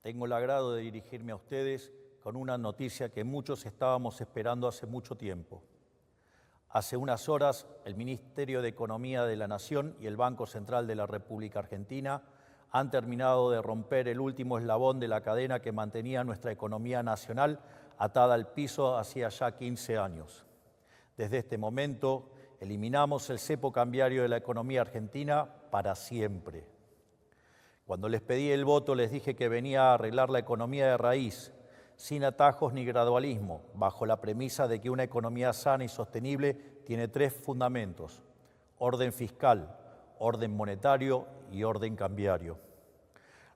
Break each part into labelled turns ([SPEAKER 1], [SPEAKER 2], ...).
[SPEAKER 1] Tengo el agrado de dirigirme a ustedes con una noticia que muchos estábamos esperando hace mucho tiempo. Hace unas horas, el Ministerio de Economía de la Nación y el Banco Central de la República Argentina han terminado de romper el último eslabón de la cadena que mantenía nuestra economía nacional atada al piso hacía ya 15 años. Desde este momento, eliminamos el cepo cambiario de la economía argentina para siempre. Cuando les pedí el voto, les dije que venía a arreglar la economía de raíz, sin atajos ni gradualismo, bajo la premisa de que una economía sana y sostenible tiene tres fundamentos: orden fiscal, orden monetario y orden cambiario.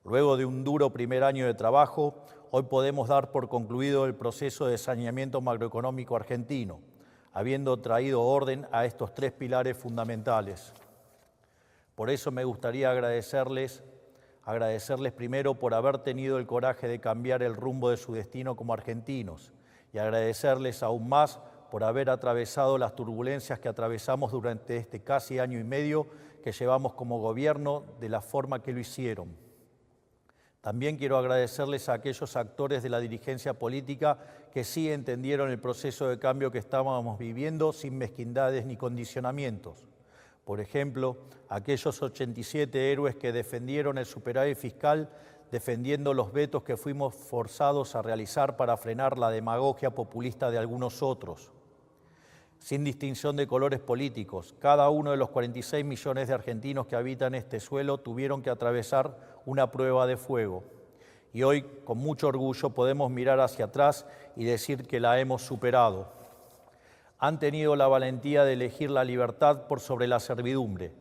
[SPEAKER 1] Luego de un duro primer año de trabajo, hoy podemos dar por concluido el proceso de saneamiento macroeconómico argentino, habiendo traído orden a estos tres pilares fundamentales. Por eso me gustaría agradecerles primero por haber tenido el coraje de cambiar el rumbo de su destino como argentinos y agradecerles aún más por haber atravesado las turbulencias que atravesamos durante este casi año y medio que llevamos como gobierno de la forma que lo hicieron. También quiero agradecerles a aquellos actores de la dirigencia política que sí entendieron el proceso de cambio que estábamos viviendo sin mezquindades ni condicionamientos. Por ejemplo, aquellos 87 héroes que defendieron el superávit fiscal, defendiendo los vetos que fuimos forzados a realizar para frenar la demagogia populista de algunos otros. Sin distinción de colores políticos, cada uno de los 46 millones de argentinos que habitan este suelo tuvieron que atravesar una prueba de fuego. Y hoy, con mucho orgullo, podemos mirar hacia atrás y decir que la hemos superado. Han tenido la valentía de elegir la libertad por sobre la servidumbre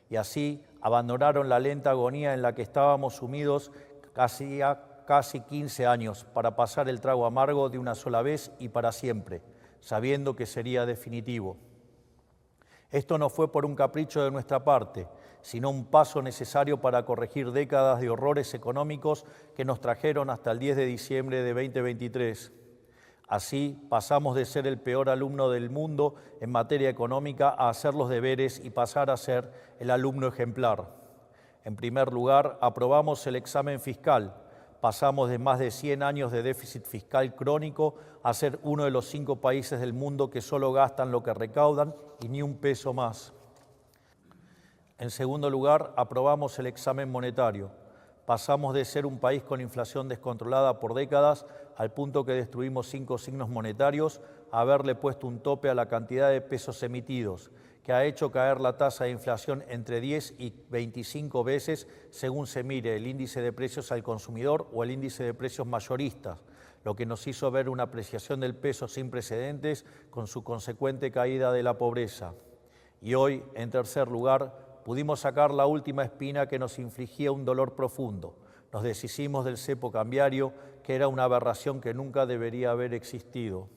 [SPEAKER 1] y así abandonaron la lenta agonía en la que estábamos sumidos casi 15 años para pasar el trago amargo de una sola vez y para siempre, sabiendo que sería definitivo. Esto no fue por un capricho de nuestra parte, sino un paso necesario para corregir décadas de horrores económicos que nos trajeron hasta el 10 de diciembre de 2023. Así pasamos de ser el peor alumno del mundo en materia económica a hacer los deberes y pasar a ser el alumno ejemplar. En primer lugar, aprobamos el examen fiscal. Pasamos de más de 100 años de déficit fiscal crónico a ser uno de los 5 países del mundo que solo gastan lo que recaudan y ni un peso más. En segundo lugar, aprobamos el examen monetario. Pasamos de ser un país con inflación descontrolada por décadas al punto que destruimos 5 signos monetarios a haberle puesto un tope a la cantidad de pesos emitidos, que ha hecho caer la tasa de inflación entre 10 y 25 veces según se mire el índice de precios al consumidor o el índice de precios mayoristas, lo que nos hizo ver una apreciación del peso sin precedentes con su consecuente caída de la pobreza. Y hoy, en tercer lugar, pudimos sacar la última espina que nos infligía un dolor profundo. Nos deshicimos del cepo cambiario, que era una aberración que nunca debería haber existido.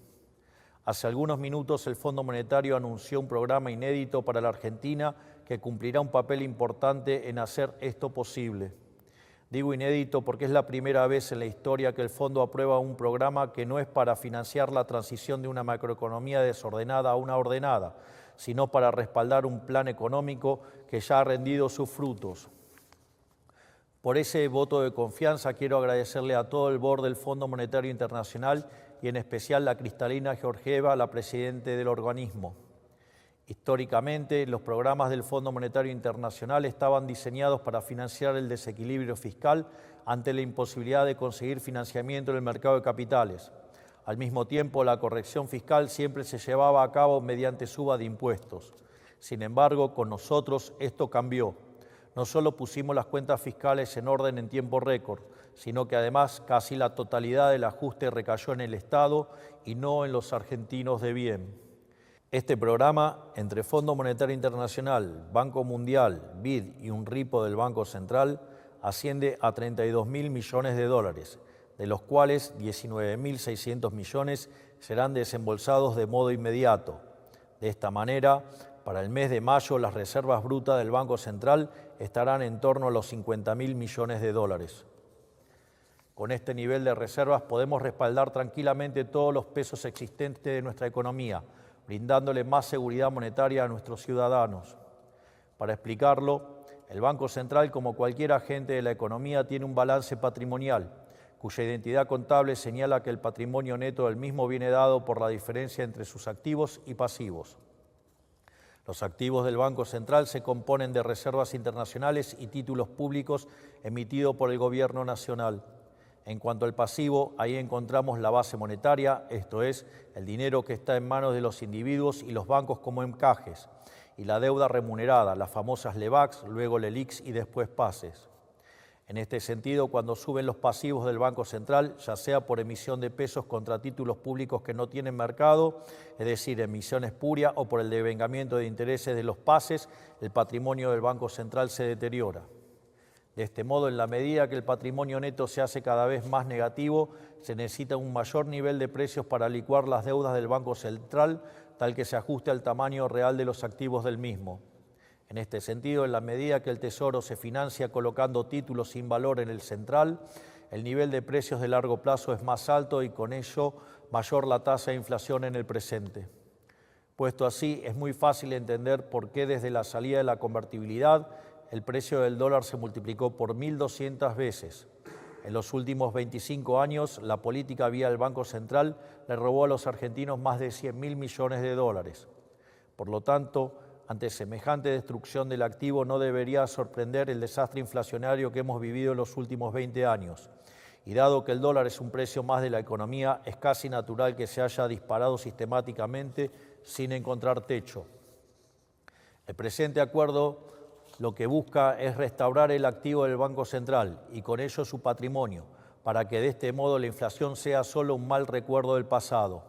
[SPEAKER 1] Hace algunos minutos el Fondo Monetario anunció un programa inédito para la Argentina que cumplirá un papel importante en hacer esto posible. Digo inédito porque es la primera vez en la historia que el Fondo aprueba un programa que no es para financiar la transición de una macroeconomía desordenada a una ordenada, sino para respaldar un plan económico que ya ha rendido sus frutos. Por ese voto de confianza quiero agradecerle a todo el board del Fondo Monetario Internacional y en especial a Cristalina Georgieva, la presidenta del organismo. Históricamente, los programas del Fondo Monetario Internacional estaban diseñados para financiar el desequilibrio fiscal ante la imposibilidad de conseguir financiamiento en el mercado de capitales. Al mismo tiempo, la corrección fiscal siempre se llevaba a cabo mediante suba de impuestos. Sin embargo, con nosotros esto cambió. No solo pusimos las cuentas fiscales en orden en tiempo récord, sino que además casi la totalidad del ajuste recayó en el Estado y no en los argentinos de bien. Este programa, entre Fondo Monetario Internacional, Banco Mundial, BID y un ripo del Banco Central, asciende a 32.000 millones de dólares, de los cuales 19.600 millones serán desembolsados de modo inmediato. De esta manera, para el mes de mayo, las reservas brutas del Banco Central estarán en torno a los 50.000 millones de dólares. Con este nivel de reservas podemos respaldar tranquilamente todos los pesos existentes de nuestra economía, brindándole más seguridad monetaria a nuestros ciudadanos. Para explicarlo, el Banco Central, como cualquier agente de la economía, tiene un balance patrimonial, cuya identidad contable señala que el patrimonio neto del mismo viene dado por la diferencia entre sus activos y pasivos. Los activos del Banco Central se componen de reservas internacionales y títulos públicos emitidos por el Gobierno Nacional. En cuanto al pasivo, ahí encontramos la base monetaria, esto es, el dinero que está en manos de los individuos y los bancos como encajes, y la deuda remunerada, las famosas LEVACs, luego LELIQs y después PASES. En este sentido, cuando suben los pasivos del Banco Central, ya sea por emisión de pesos contra títulos públicos que no tienen mercado, es decir, emisión espuria, o por el devengamiento de intereses de los PASES, el patrimonio del Banco Central se deteriora. De este modo, en la medida que el patrimonio neto se hace cada vez más negativo, se necesita un mayor nivel de precios para licuar las deudas del Banco Central, tal que se ajuste al tamaño real de los activos del mismo. En este sentido, en la medida que el Tesoro se financia colocando títulos sin valor en el central, el nivel de precios de largo plazo es más alto y con ello mayor la tasa de inflación en el presente. Puesto así, es muy fácil entender por qué desde la salida de la convertibilidad el precio del dólar se multiplicó por 1.200 veces. En los últimos 25 años, la política vía el Banco Central le robó a los argentinos más de 100.000 millones de dólares. Por lo tanto, ante semejante destrucción del activo no debería sorprender el desastre inflacionario que hemos vivido en los últimos 20 años. Y dado que el dólar es un precio más de la economía, es casi natural que se haya disparado sistemáticamente sin encontrar techo. El presente acuerdo lo que busca es restaurar el activo del Banco Central y con ello su patrimonio, para que de este modo la inflación sea solo un mal recuerdo del pasado.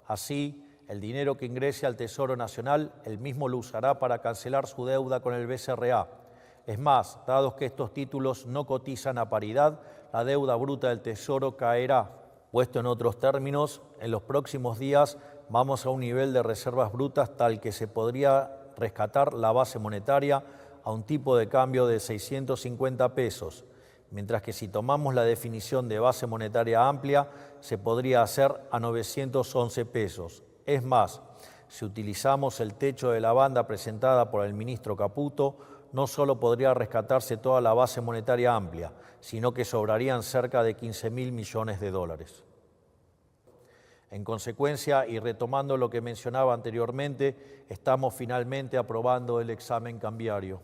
[SPEAKER 1] Así, el dinero que ingrese al Tesoro Nacional, el mismo lo usará para cancelar su deuda con el BCRA. Es más, dado que estos títulos no cotizan a paridad, la deuda bruta del Tesoro caerá. Puesto en otros términos, en los próximos días vamos a un nivel de reservas brutas tal que se podría rescatar la base monetaria a un tipo de cambio de 650 pesos, mientras que si tomamos la definición de base monetaria amplia, se podría hacer a 911 pesos. Es más, si utilizamos el techo de la banda presentada por el ministro Caputo, no solo podría rescatarse toda la base monetaria amplia, sino que sobrarían cerca de 15.000 millones de dólares. En consecuencia, y retomando lo que mencionaba anteriormente, estamos finalmente aprobando el examen cambiario.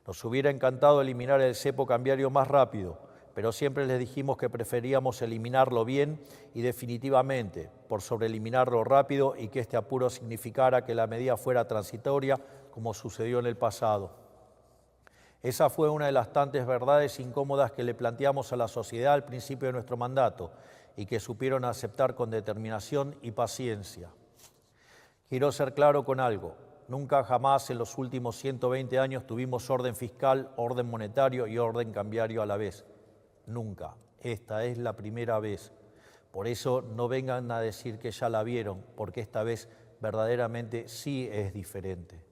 [SPEAKER 1] Nos hubiera encantado eliminar el cepo cambiario más rápido, pero siempre les dijimos que preferíamos eliminarlo bien y definitivamente, por sobre eliminarlo rápido y que este apuro significara que la medida fuera transitoria, como sucedió en el pasado. Esa fue una de las tantas verdades incómodas que le planteamos a la sociedad al principio de nuestro mandato y que supieron aceptar con determinación y paciencia. Quiero ser claro con algo. Nunca jamás en los últimos 120 años tuvimos orden fiscal, orden monetario y orden cambiario a la vez. Nunca. Esta es la primera vez. Por eso no vengan a decir que ya la vieron, porque esta vez verdaderamente sí es diferente.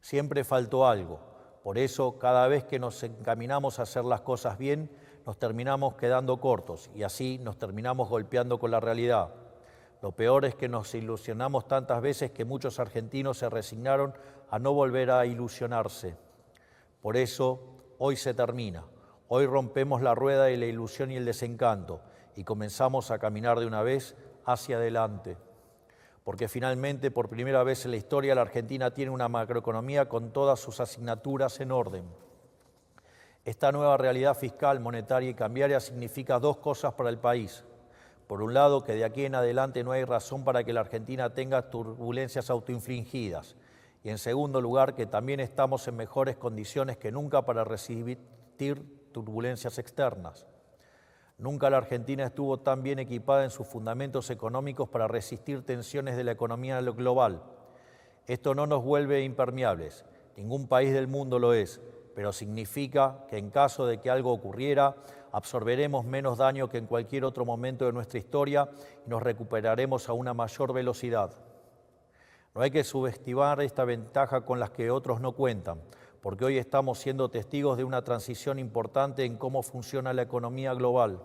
[SPEAKER 1] Siempre faltó algo. Por eso, cada vez que nos encaminamos a hacer las cosas bien, nos terminamos quedando cortos y así nos terminamos golpeando con la realidad. Lo peor es que nos ilusionamos tantas veces que muchos argentinos se resignaron a no volver a ilusionarse. Por eso, hoy se termina. Hoy rompemos la rueda de la ilusión y el desencanto y comenzamos a caminar de una vez hacia adelante. Porque finalmente, por primera vez en la historia, la Argentina tiene una macroeconomía con todas sus asignaturas en orden. Esta nueva realidad fiscal, monetaria y cambiaria significa dos cosas para el país. Por un lado, que de aquí en adelante no hay razón para que la Argentina tenga turbulencias autoinfligidas. Y en segundo lugar, que también estamos en mejores condiciones que nunca para resistir turbulencias externas. Nunca la Argentina estuvo tan bien equipada en sus fundamentos económicos para resistir tensiones de la economía global. Esto no nos vuelve impermeables, ningún país del mundo lo es, pero significa que en caso de que algo ocurriera, absorberemos menos daño que en cualquier otro momento de nuestra historia y nos recuperaremos a una mayor velocidad. No hay que subestimar esta ventaja con las que otros no cuentan, porque hoy estamos siendo testigos de una transición importante en cómo funciona la economía global.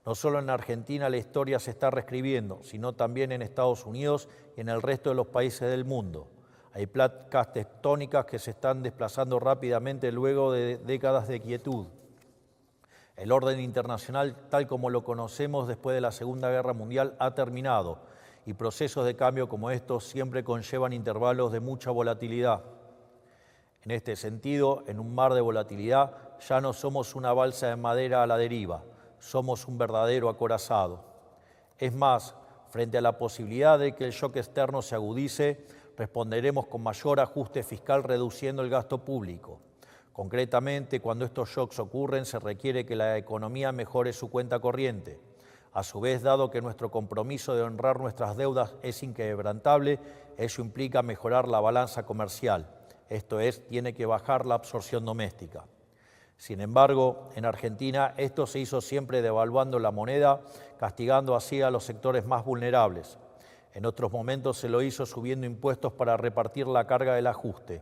[SPEAKER 1] No solo en Argentina la historia se está reescribiendo, sino también en Estados Unidos y en el resto de los países del mundo. Hay placas tectónicas que se están desplazando rápidamente luego de décadas de quietud. El orden internacional, tal como lo conocemos después de la Segunda Guerra Mundial, ha terminado y procesos de cambio como estos siempre conllevan intervalos de mucha volatilidad. En este sentido, en un mar de volatilidad, ya no somos una balsa de madera a la deriva, somos un verdadero acorazado. Es más, frente a la posibilidad de que el shock externo se agudice, responderemos con mayor ajuste fiscal reduciendo el gasto público. Concretamente, cuando estos shocks ocurren, se requiere que la economía mejore su cuenta corriente. A su vez, dado que nuestro compromiso de honrar nuestras deudas es inquebrantable, eso implica mejorar la balanza comercial. Esto es, tiene que bajar la absorción doméstica. Sin embargo, en Argentina esto se hizo siempre devaluando la moneda, castigando así a los sectores más vulnerables. En otros momentos se lo hizo subiendo impuestos para repartir la carga del ajuste.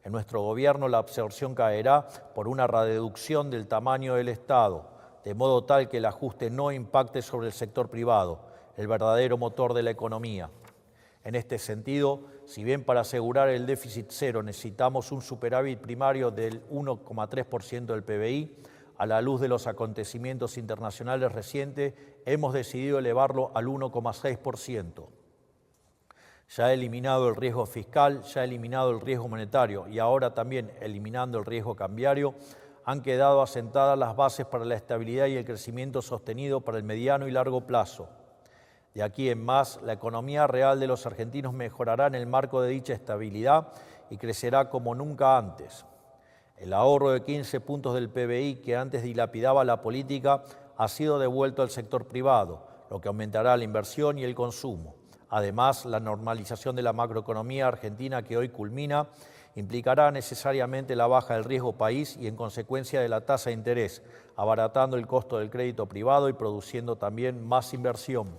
[SPEAKER 1] En nuestro gobierno la absorción caerá por una reducción del tamaño del Estado, de modo tal que el ajuste no impacte sobre el sector privado, el verdadero motor de la economía. En este sentido, si bien para asegurar el déficit cero necesitamos un superávit primario del 1,3% del PBI, a la luz de los acontecimientos internacionales recientes, hemos decidido elevarlo al 1,6%. Ya eliminado el riesgo fiscal, ya eliminado el riesgo monetario y ahora también eliminando el riesgo cambiario, han quedado asentadas las bases para la estabilidad y el crecimiento sostenido para el mediano y largo plazo. De aquí en más, la economía real de los argentinos mejorará en el marco de dicha estabilidad y crecerá como nunca antes. El ahorro de 15 puntos del PBI que antes dilapidaba la política ha sido devuelto al sector privado, lo que aumentará la inversión y el consumo. Además, la normalización de la macroeconomía argentina que hoy culmina implicará necesariamente la baja del riesgo país y en consecuencia de la tasa de interés, abaratando el costo del crédito privado y produciendo también más inversión.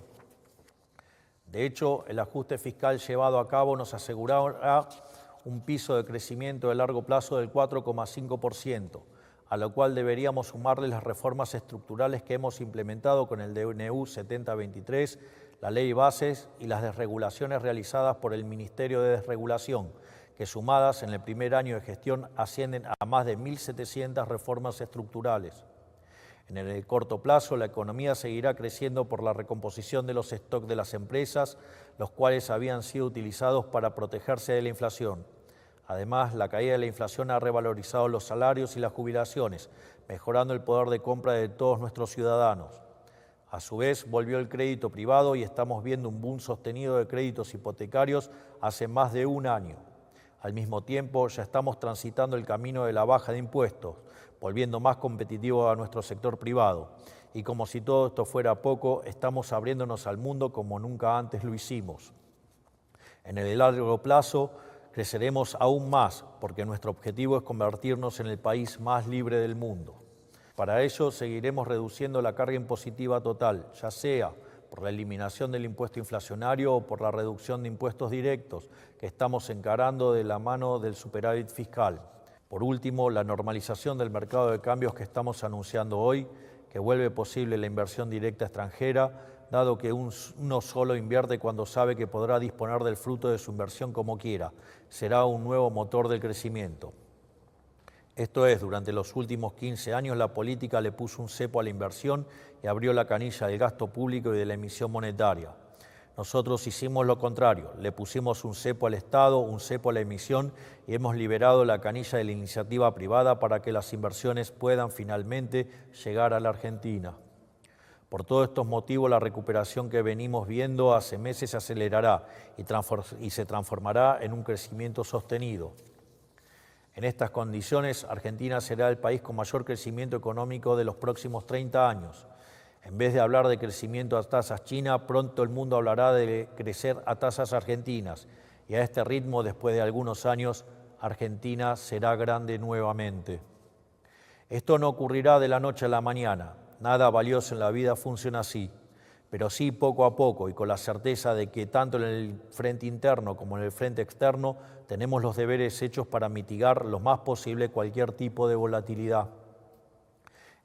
[SPEAKER 1] De hecho, el ajuste fiscal llevado a cabo nos asegurará un piso de crecimiento de largo plazo del 4,5%, a lo cual deberíamos sumarle las reformas estructurales que hemos implementado con el DNU 7023, la Ley Bases y las desregulaciones realizadas por el Ministerio de Desregulación, que sumadas en el primer año de gestión ascienden a más de 1.700 reformas estructurales. En el corto plazo, la economía seguirá creciendo por la recomposición de los stocks de las empresas, los cuales habían sido utilizados para protegerse de la inflación. Además, la caída de la inflación ha revalorizado los salarios y las jubilaciones, mejorando el poder de compra de todos nuestros ciudadanos. A su vez, volvió el crédito privado y estamos viendo un boom sostenido de créditos hipotecarios hace más de un año. Al mismo tiempo, ya estamos transitando el camino de la baja de impuestos, volviendo más competitivo a nuestro sector privado. Y como si todo esto fuera poco, estamos abriéndonos al mundo como nunca antes lo hicimos. En el largo plazo, creceremos aún más, porque nuestro objetivo es convertirnos en el país más libre del mundo. Para ello, seguiremos reduciendo la carga impositiva total, ya sea por la eliminación del impuesto inflacionario o por la reducción de impuestos directos que estamos encarando de la mano del superávit fiscal. Por último, la normalización del mercado de cambios que estamos anunciando hoy, que vuelve posible la inversión directa extranjera, dado que uno solo invierte cuando sabe que podrá disponer del fruto de su inversión como quiera. Será un nuevo motor del crecimiento. Esto es, durante los últimos 15 años la política le puso un cepo a la inversión y abrió la canilla del gasto público y de la emisión monetaria. Nosotros hicimos lo contrario, le pusimos un cepo al Estado, un cepo a la emisión y hemos liberado la canilla de la iniciativa privada para que las inversiones puedan finalmente llegar a la Argentina. Por todos estos motivos, la recuperación que venimos viendo hace meses se acelerará y se transformará en un crecimiento sostenido. En estas condiciones, Argentina será el país con mayor crecimiento económico de los próximos 30 años. En vez de hablar de crecimiento a tasas chinas, pronto el mundo hablará de crecer a tasas argentinas. Y a este ritmo, después de algunos años, Argentina será grande nuevamente. Esto no ocurrirá de la noche a la mañana. Nada valioso en la vida funciona así. Pero sí poco a poco y con la certeza de que tanto en el frente interno como en el frente externo tenemos los deberes hechos para mitigar lo más posible cualquier tipo de volatilidad.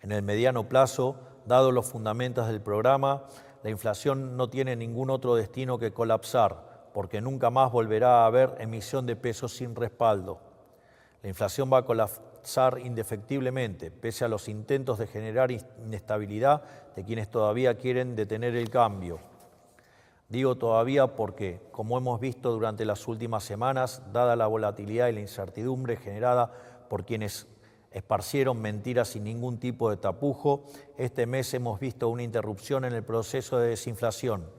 [SPEAKER 1] En el mediano plazo, dados los fundamentos del programa, la inflación no tiene ningún otro destino que colapsar, porque nunca más volverá a haber emisión de pesos sin respaldo. La inflación va a avanzar indefectiblemente, pese a los intentos de generar inestabilidad de quienes todavía quieren detener el cambio. Digo todavía porque, como hemos visto durante las últimas semanas, dada la volatilidad y la incertidumbre generada por quienes esparcieron mentiras sin ningún tipo de tapujo, este mes hemos visto una interrupción en el proceso de desinflación.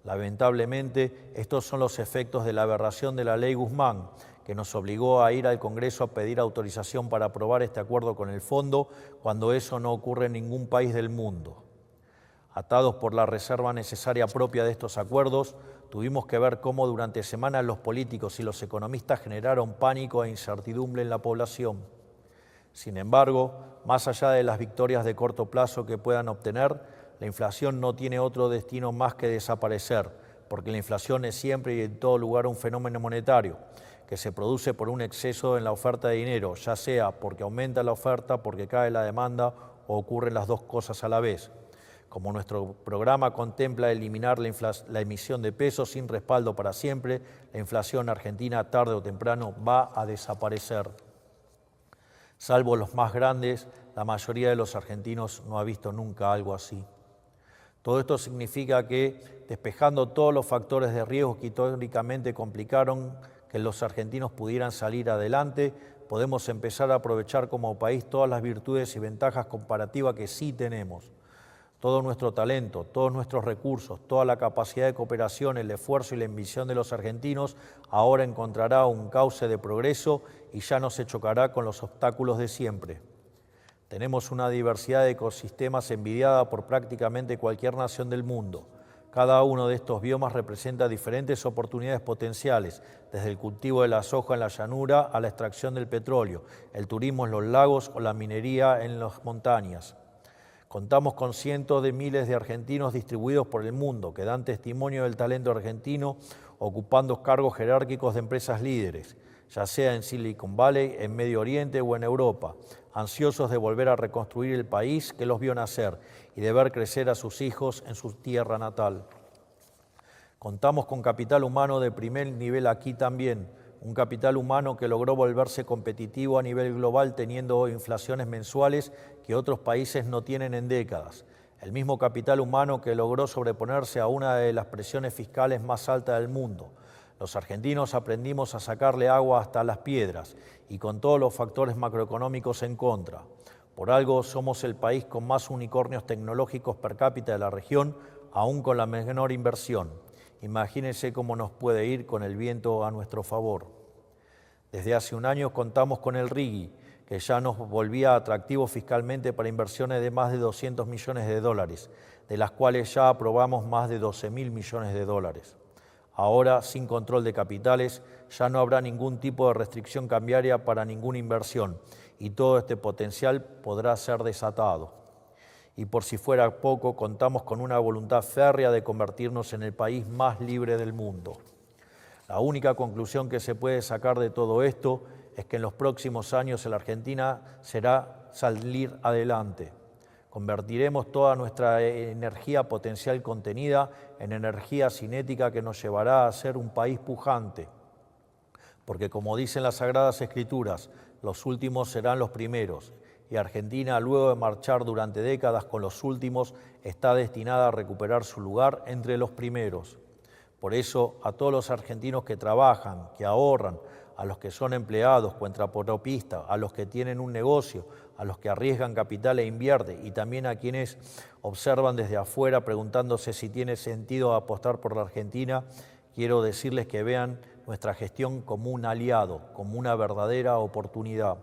[SPEAKER 1] Lamentablemente, estos son los efectos de la aberración de la Ley Guzmán, que nos obligó a ir al Congreso a pedir autorización para aprobar este acuerdo con el fondo, cuando eso no ocurre en ningún país del mundo. Atados por la reserva necesaria propia de estos acuerdos, tuvimos que ver cómo durante semanas los políticos y los economistas generaron pánico e incertidumbre en la población. Sin embargo, más allá de las victorias de corto plazo que puedan obtener, la inflación no tiene otro destino más que desaparecer, porque la inflación es siempre y en todo lugar un fenómeno monetario, que se produce por un exceso en la oferta de dinero, ya sea porque aumenta la oferta, porque cae la demanda o ocurren las dos cosas a la vez. Como nuestro programa contempla eliminar la emisión de pesos sin respaldo para siempre, la inflación argentina tarde o temprano va a desaparecer. Salvo los más grandes, la mayoría de los argentinos no ha visto nunca algo así. Todo esto significa que, despejando todos los factores de riesgo que históricamente complicaron que los argentinos pudieran salir adelante, podemos empezar a aprovechar como país todas las virtudes y ventajas comparativas que sí tenemos. Todo nuestro talento, todos nuestros recursos, toda la capacidad de cooperación, el esfuerzo y la ambición de los argentinos ahora encontrará un cauce de progreso y ya no se chocará con los obstáculos de siempre. Tenemos una diversidad de ecosistemas envidiada por prácticamente cualquier nación del mundo. Cada uno de estos biomas representa diferentes oportunidades potenciales, desde el cultivo de la soja en la llanura a la extracción del petróleo, el turismo en los lagos o la minería en las montañas. Contamos con cientos de miles de argentinos distribuidos por el mundo que dan testimonio del talento argentino ocupando cargos jerárquicos de empresas líderes, ya sea en Silicon Valley, en Medio Oriente o en Europa, ansiosos de volver a reconstruir el país que los vio nacer y de ver crecer a sus hijos en su tierra natal. Contamos con capital humano de primer nivel aquí también, un capital humano que logró volverse competitivo a nivel global teniendo inflaciones mensuales que otros países no tienen en décadas. El mismo capital humano que logró sobreponerse a una de las presiones fiscales más altas del mundo. Los argentinos aprendimos a sacarle agua hasta las piedras y con todos los factores macroeconómicos en contra. Por algo somos el país con más unicornios tecnológicos per cápita de la región, aún con la menor inversión. Imagínense cómo nos puede ir con el viento a nuestro favor. Desde hace un año contamos con el RIGI, que ya nos volvía atractivo fiscalmente para inversiones de más de 200 millones de dólares, de las cuales ya aprobamos más de 12.000 millones de dólares. Ahora, sin control de capitales, ya no habrá ningún tipo de restricción cambiaria para ninguna inversión y todo este potencial podrá ser desatado. Y por si fuera poco, contamos con una voluntad férrea de convertirnos en el país más libre del mundo. La única conclusión que se puede sacar de todo esto es que en los próximos años la Argentina será salir adelante. Convertiremos toda nuestra energía potencial contenida en energía cinética que nos llevará a ser un país pujante. Porque como dicen las Sagradas Escrituras, los últimos serán los primeros. Y Argentina, luego de marchar durante décadas con los últimos, está destinada a recuperar su lugar entre los primeros. Por eso, a todos los argentinos que trabajan, que ahorran, a los que son empleados, cuentapropistas, a los que tienen un negocio, a los que arriesgan capital e invierten, y también a quienes observan desde afuera preguntándose si tiene sentido apostar por la Argentina, quiero decirles que vean nuestra gestión como un aliado, como una verdadera oportunidad.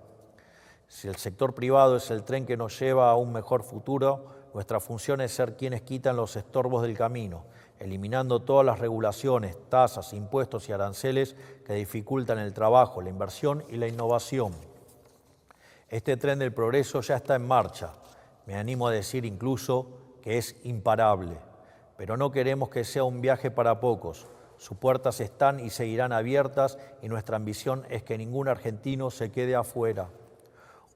[SPEAKER 1] Si el sector privado es el tren que nos lleva a un mejor futuro, nuestra función es ser quienes quitan los estorbos del camino, eliminando todas las regulaciones, tasas, impuestos y aranceles que dificultan el trabajo, la inversión y la innovación. Este tren del progreso ya está en marcha. Me animo a decir incluso que es imparable. Pero no queremos que sea un viaje para pocos. Sus puertas están y seguirán abiertas y nuestra ambición es que ningún argentino se quede afuera.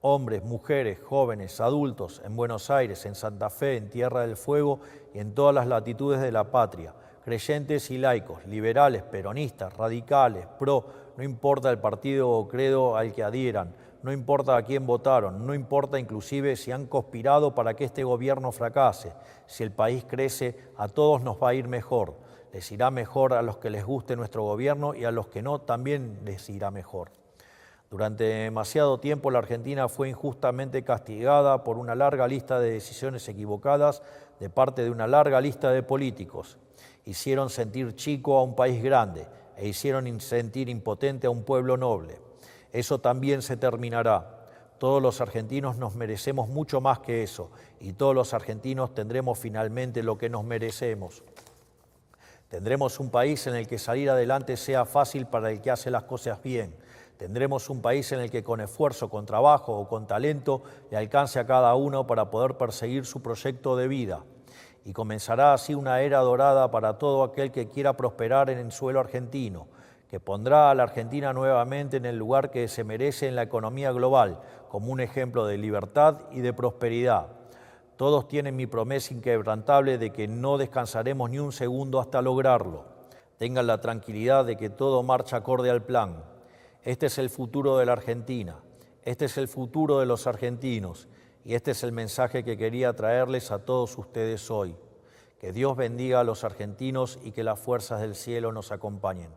[SPEAKER 1] Hombres, mujeres, jóvenes, adultos, en Buenos Aires, en Santa Fe, en Tierra del Fuego y en todas las latitudes de la patria, creyentes y laicos, liberales, peronistas, radicales, pro, no importa el partido o credo al que adhieran, no importa a quién votaron, no importa inclusive si han conspirado para que este gobierno fracase. Si el país crece, a todos nos va a ir mejor. Les irá mejor a los que les guste nuestro gobierno y a los que no también les irá mejor. Durante demasiado tiempo la Argentina fue injustamente castigada por una larga lista de decisiones equivocadas de parte de una larga lista de políticos. Hicieron sentir chico a un país grande e hicieron sentir impotente a un pueblo noble. Eso también se terminará. Todos los argentinos nos merecemos mucho más que eso y todos los argentinos tendremos finalmente lo que nos merecemos. Tendremos un país en el que salir adelante sea fácil para el que hace las cosas bien. Tendremos un país en el que con esfuerzo, con trabajo o con talento le alcance a cada uno para poder perseguir su proyecto de vida. Y comenzará así una era dorada para todo aquel que quiera prosperar en el suelo argentino, que pondrá a la Argentina nuevamente en el lugar que se merece en la economía global, como un ejemplo de libertad y de prosperidad. Todos tienen mi promesa inquebrantable de que no descansaremos ni un segundo hasta lograrlo. Tengan la tranquilidad de que todo marcha acorde al plan. Este es el futuro de la Argentina, este es el futuro de los argentinos y este es el mensaje que quería traerles a todos ustedes hoy. Que Dios bendiga a los argentinos y que las fuerzas del cielo nos acompañen.